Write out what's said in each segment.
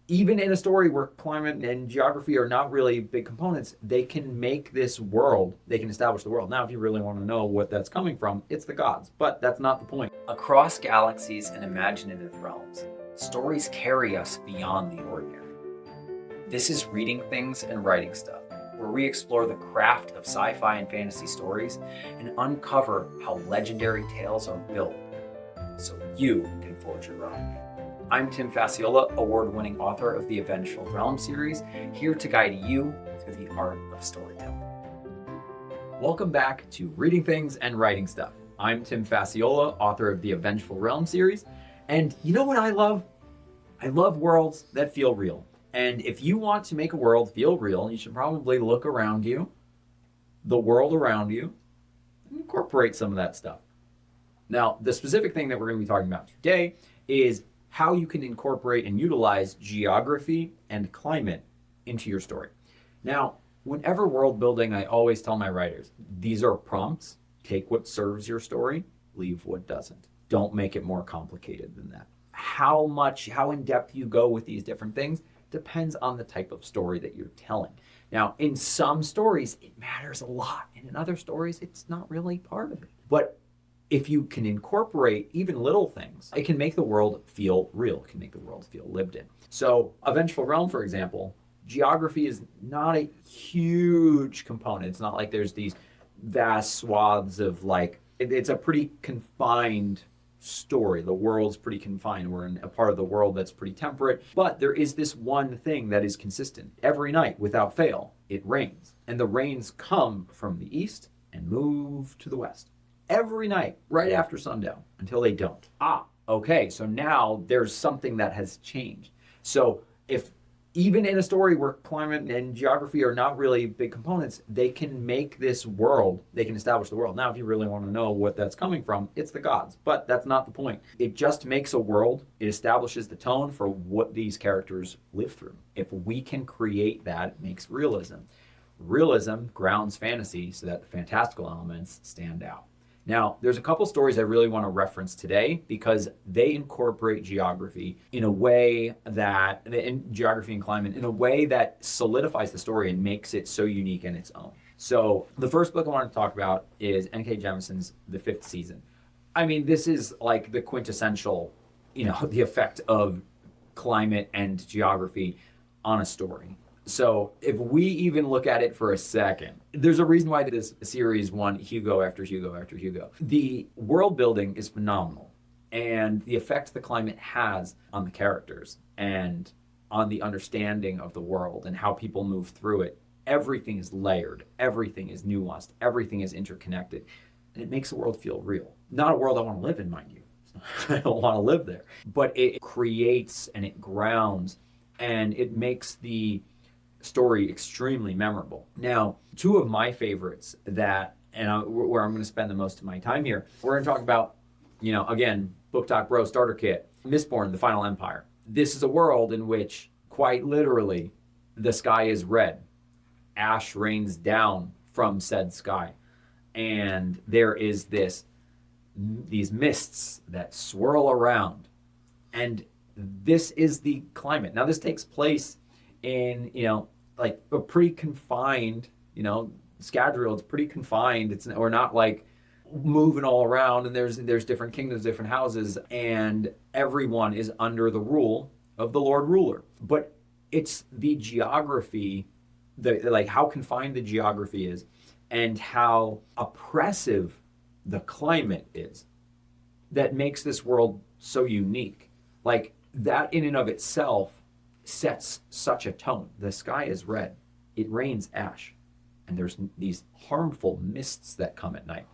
even in a story where climate and geography are not really big components, they can make this world, they can establish the world. Now, if you really want to know what that's coming from, it's the gods, but that's not the point. Across galaxies and imaginative realms, stories carry us beyond the ordinary. This is Reading Things and Writing Stuff, where we explore the craft of sci-fi and fantasy stories and uncover how legendary tales are built so you can forge your own. I'm Tim Fasciola, award-winning author of the A Vengeful Realm series, here to guide you through the art of storytelling. Welcome back to Reading Things and Writing Stuff. I'm Tim Fasciola, author of the A Vengeful Realm series, and you know what I love? I love worlds that feel real. And if you want to make a world feel real, you should probably look around you, the world around you, and incorporate some of that stuff. Now, the specific thing that we're going to be talking about today is how you can incorporate and utilize geography and climate into your story. Now, whenever world building, I always tell my writers, these are prompts. Take what serves your story, leave what doesn't. Don't make it more complicated than that. How in depth you go with these different things depends on the type of story that you're telling. Now, in some stories, it matters a lot, and in other stories, it's not really part of it. But if you can incorporate even little things, it can make the world feel real, it can make the world feel lived in. So, A Vengeful Realm, for example, geography is not a huge component. It's not like there's these vast swaths of it's a pretty confined story. The world's pretty confined. We're in a part of the world that's pretty temperate, but there is this one thing that is consistent. Every night, without fail, it rains. And the rains come from the east and move to the west. Every night, right after sundown, until they don't. Okay, so now there's something that has changed. So if even in a story where climate and geography are not really big components, they can make this world, they can establish the world. Now, if you really want to know what that's coming from, it's the gods, but that's not the point. It just makes a world, it establishes the tone for what these characters live through. If we can create that, it makes realism. Realism grounds fantasy so that the fantastical elements stand out. Now, there's a couple stories I really want to reference today because they incorporate geography in a way that, in geography and climate, in a way that solidifies the story and makes it so unique in its own. So the first book I want to talk about is N.K. Jemisin's The Fifth Season. I mean, this is like the quintessential, the effect of climate and geography on a story. So if we even look at it for a second, there's a reason why this series won Hugo after Hugo after Hugo. The world building is phenomenal, and the effect the climate has on the characters and on the understanding of the world and how people move through it. Everything is layered, everything is nuanced, everything is interconnected, and it makes the world feel real. Not a world I want to live in, mind you. I don't want to live there. But it creates and it grounds and it makes the story extremely memorable. Now, two of my favorites where I'm going to spend the most of my time here, we're going to talk about, again, Book Talk Bro Starter Kit, Mistborn, The Final Empire. This is a world in which, quite literally, the sky is red. Ash rains down from said sky. And there is these mists that swirl around. And this is the climate. Now, this takes place in, like a pretty confined, Scadrial, it's pretty confined. We're not like moving all around, and there's different kingdoms, different houses, and everyone is under the rule of the Lord Ruler. But it's the geography, how confined the geography is, and how oppressive the climate is, that makes this world so unique. Like that in and of itself sets such a tone. The sky is red, it rains ash, and there's these harmful mists that come at night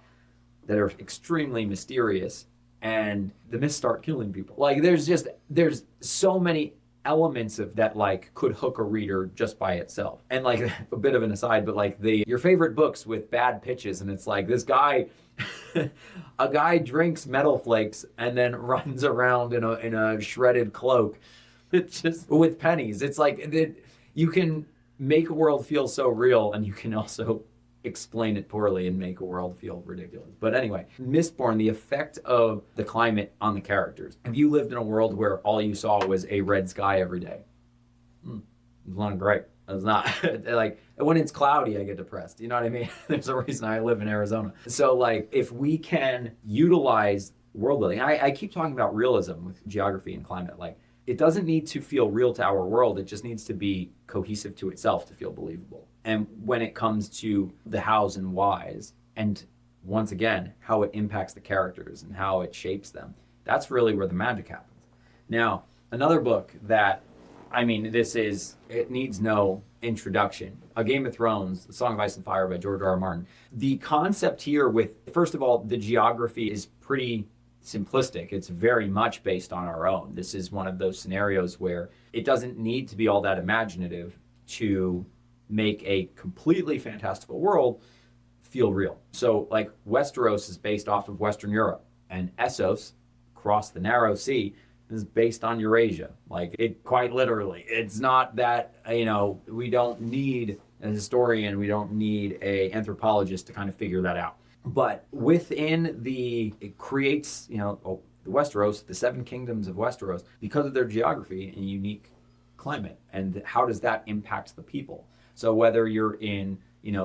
that are extremely mysterious, and the mists start killing people. Like there's so many elements of that could hook a reader just by itself. And a bit of an aside, but your favorite books with bad pitches, and it's like this guy a guy drinks metal flakes and then runs around in a shredded cloak. It's just with pennies. It's you can make a world feel so real, and you can also explain it poorly and make a world feel ridiculous. But anyway, Mistborn, the effect of the climate on the characters. If you lived in a world where all you saw was a red sky every day, It's not great. It's not like when it's cloudy, I get depressed. You know what I mean? There's a reason I live in Arizona. So like, if we can utilize world building, I keep talking about realism with geography and climate. Like, it doesn't need to feel real to our world. It just needs to be cohesive to itself to feel believable. And when it comes to the hows and whys, and once again, how it impacts the characters and how it shapes them, that's really where the magic happens. Now, another book that, I mean, it needs no introduction. A Game of Thrones, The Song of Ice and Fire by George R. R. Martin. The concept here with, first of all, the geography is pretty simplistic. It's very much based on our own. This is one of those scenarios where it doesn't need to be all that imaginative to make a completely fantastical world feel real. So like Westeros is based off of Western Europe, and Essos, across the narrow sea, is based on Eurasia. Like, it quite literally. It's not that, we don't need a historian, we don't need a anthropologist to kind of figure that out. But it creates, the Westeros, the seven kingdoms of Westeros, because of their geography and unique climate. And how does that impact the people? So whether you're in,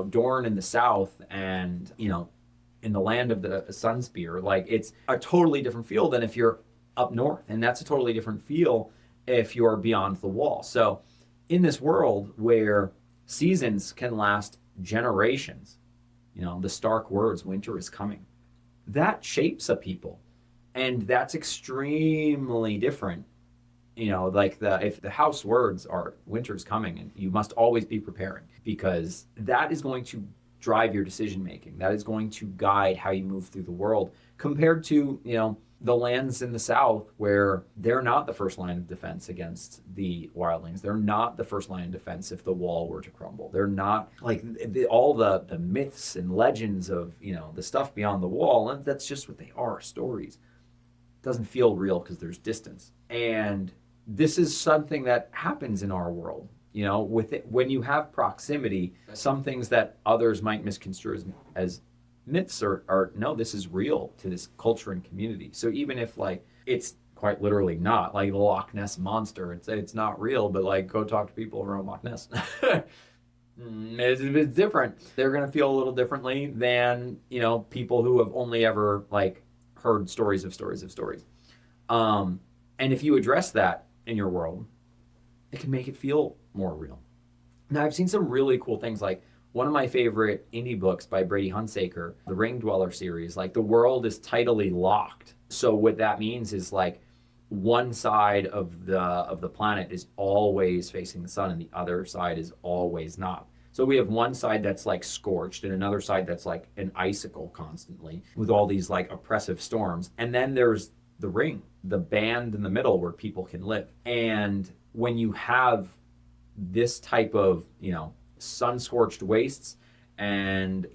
Dorne in the south and, in the land of the Sunspear, like, it's a totally different feel than if you're up north. And that's a totally different feel if you're beyond the wall. So in this world where seasons can last generations, the stark words, winter is coming, that shapes a people. And that's extremely different. Like if the house words are winter's coming, and you must always be preparing, because that is going to drive your decision making. That is going to guide how you move through the world, compared to, the lands in the south where they're not the first line of defense against the wildlings. They're not the first line of defense if the wall were to crumble. They're not like all the myths and legends of, the stuff beyond the wall. And that's just what they are, stories. It doesn't feel real because there's distance. And this is something that happens in our world. With it, when you have proximity, some things that others might misconstrue as myths are no, this is real to this culture and community. So even if like it's quite literally not, like the Loch Ness monster, it's not real, but like go talk to people around Loch Ness. It's different. They're gonna feel a little differently than people who have only ever like heard stories of stories of stories. And if you address that in your world, it can make it feel more real. Now, I've seen some really cool things, like one of my favorite indie books by Brady Hunsaker, the Ring Dweller series. Like, the world is tidally locked. So what that means is like one side of the planet is always facing the sun and the other side is always not. So we have one side that's like scorched and another side that's like an icicle constantly with all these like oppressive storms. And then there's the ring, the band in the middle where people can live. And when you have this type of, sun-scorched wastes and,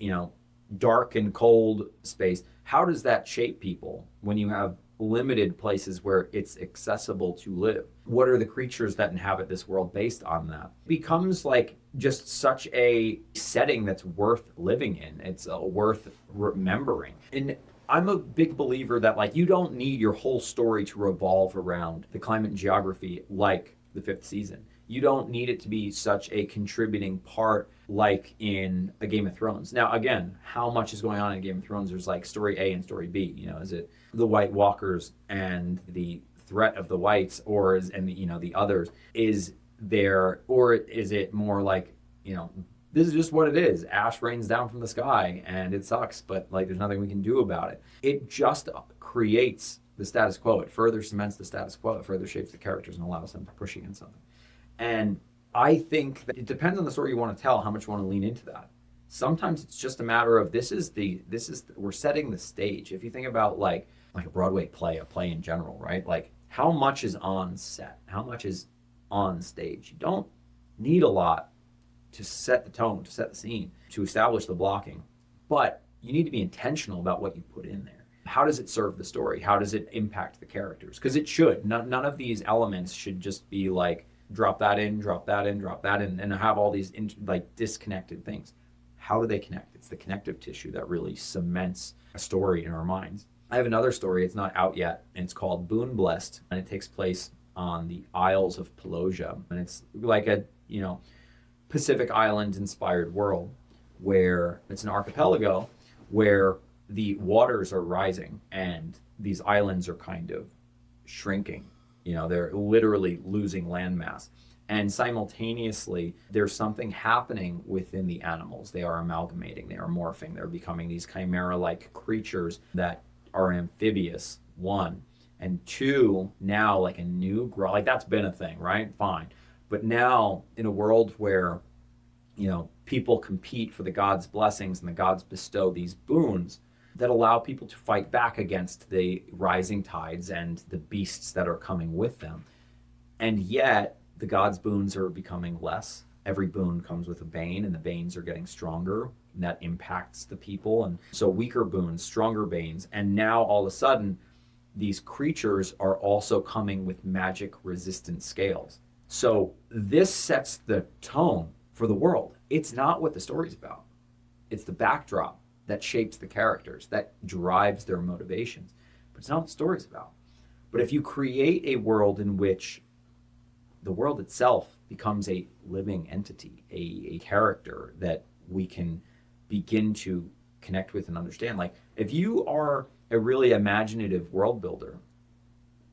dark and cold space, how does that shape people when you have limited places where it's accessible to live? What are the creatures that inhabit this world based on that? It becomes like just such a setting that's worth living in. It's worth remembering. And I'm a big believer that like you don't need your whole story to revolve around the climate and geography like the fifth season. You don't need it to be such a contributing part like in A Game of Thrones. Now, again, how much is going on in Game of Thrones? There's like story A and story B. Is it the White Walkers and the threat of the Whites, or the others? Is there, or is it more like, this is just what it is. Ash rains down from the sky and it sucks, but like there's nothing we can do about it. It just creates the status quo. It further cements the status quo. It further shapes the characters and allows them to push against something. And I think that it depends on the story you want to tell, how much you want to lean into that. Sometimes it's just a matter of we're setting the stage. If you think about like a Broadway play, a play in general, right? Like, how much is on set? How much is on stage? You don't need a lot to set the tone, to set the scene, to establish the blocking. But you need to be intentional about what you put in there. How does it serve the story? How does it impact the characters? Because it should. None of these elements should just be like, drop that in, drop that in, drop that in, and have all these disconnected things. How do they connect? It's the connective tissue that really cements a story in our minds. I have another story. It's not out yet, and it's called Boon Blessed, and it takes place on the Isles of Pelosia, and it's like a Pacific Island inspired world where it's an archipelago where the waters are rising and these islands are kind of shrinking. They're literally losing landmass. And simultaneously, there's something happening within the animals. They are amalgamating, they are morphing, they're becoming these chimera-like creatures that are amphibious, one. And two, now like a new growth, like that's been a thing, right? Fine. But now in a world where, people compete for the gods' blessings and the gods bestow these boons that allow people to fight back against the rising tides and the beasts that are coming with them. And yet the gods' boons are becoming less. Every boon comes with a bane, and the banes are getting stronger, and that impacts the people. And so weaker boons, stronger banes. And now all of a sudden, these creatures are also coming with magic resistant scales. So this sets the tone for the world. It's not what the story's about. It's the backdrop that shapes the characters, that drives their motivations. But it's not what the story's about. But if you create a world in which the world itself becomes a living entity, a character that we can begin to connect with and understand. Like, if you are a really imaginative world builder,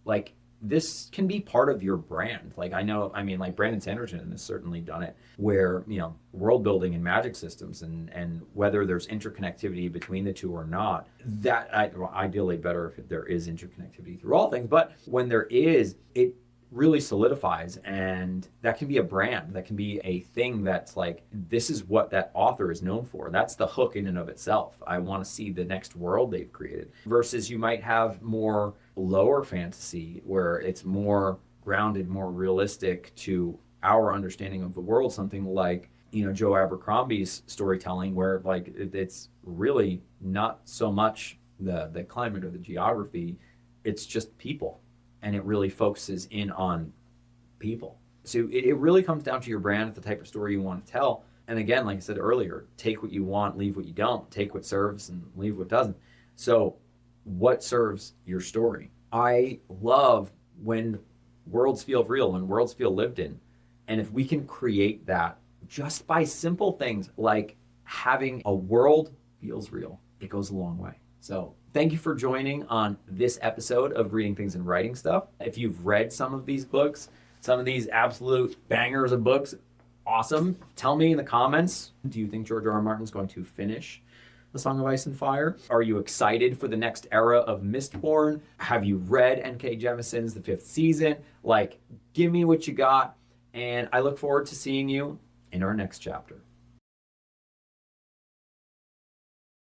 like, this can be part of your brand. Like, like Brandon Sanderson has certainly done it, where, world building and magic systems and whether there's interconnectivity between the two or not, that ideally better if there is interconnectivity through all things. But when there is, it really solidifies, and that can be a brand, that can be a thing that's like, this is what that author is known for. That's the hook in and of itself. I want to see the next world they've created. Versus you might have more lower fantasy where it's more grounded, more realistic to our understanding of the world. Something like, Joe Abercrombie's storytelling, where like it's really not so much the climate or the geography, it's just people. And it really focuses in on people. So it really comes down to your brand, the type of story you want to tell. And again, like I said earlier, take what you want, leave what you don't. Take what serves and leave what doesn't. So what serves your story? I love when worlds feel real, when worlds feel lived in. And if we can create that just by simple things like having a world feels real, it goes a long way. So thank you for joining on this episode of Reading Things and Writing Stuff. If you've read some of these books, some of these absolute bangers of books, awesome. Tell me in the comments, do you think George R. R. Martin's going to finish The Song of Ice and Fire? Are you excited for the next era of Mistborn? Have you read N.K. Jemisin's The Fifth Season? Like, give me what you got, and I look forward to seeing you in our next chapter.